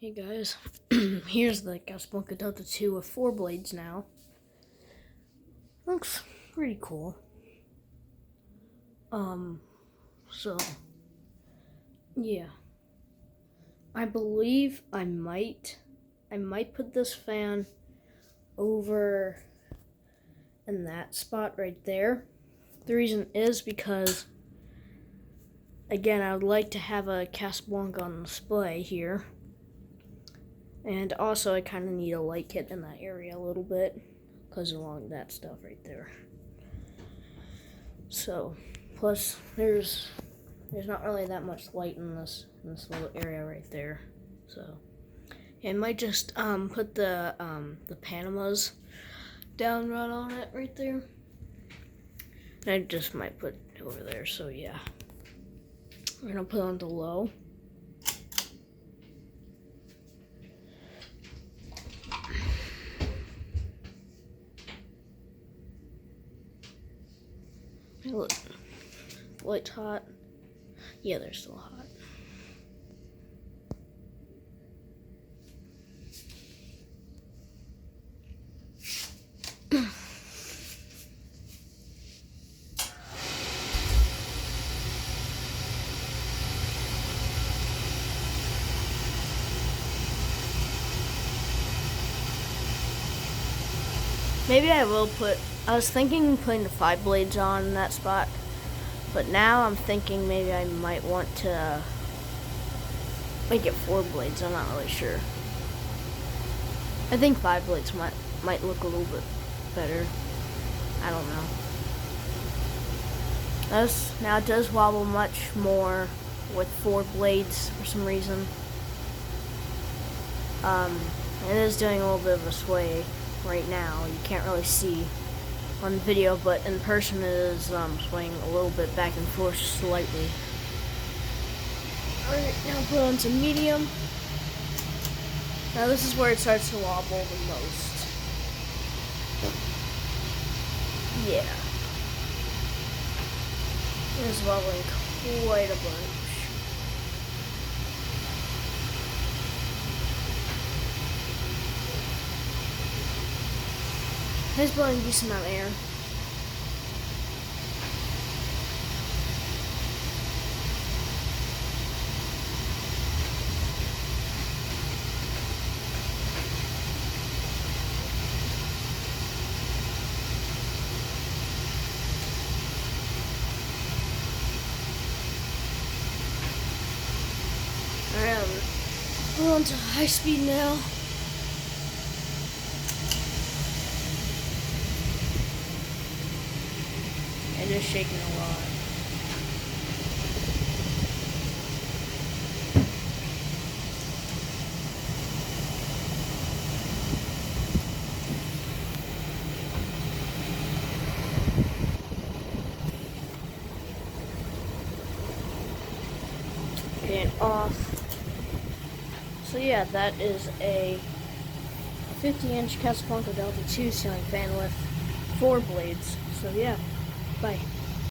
Hey guys, here's the Casablanca Delta 2 with 4 blades now. Looks pretty cool. So, yeah. I believe I might put this fan over in that spot right there. The reason is because, again, I would like to have a Casablanca on display here. And also, I kind of need a light kit in that area a little bit, because along that stuff right there. So, plus there's not really that much light in this little area right there. So, yeah, I might just put the Panamas down right on it right there. And I just might put it over there. So yeah, we're gonna put it on the low. Look, light's hot. Yeah, they're still hot. Maybe I will I was thinking putting the 5 blades on in that spot, but now I'm thinking maybe I might want to make it 4 blades. I'm not really sure. I think 5 blades might look a little bit better. I don't know. Now it does wobble much more with 4 blades for some reason. It is doing a little bit of a sway right now. You can't really see on video, but in person it is swaying a little bit back and forth slightly. Alright, now put on some medium. Now this is where it starts to wobble the most. Yeah. It is wobbling quite a bunch. It's blowing a decent amount of air. Alright, we're on to high speed now. And just shaking a lot. And off. So yeah, that is a 50-inch Casablanca Delta 2 ceiling fan with 4 blades. So yeah. Bye.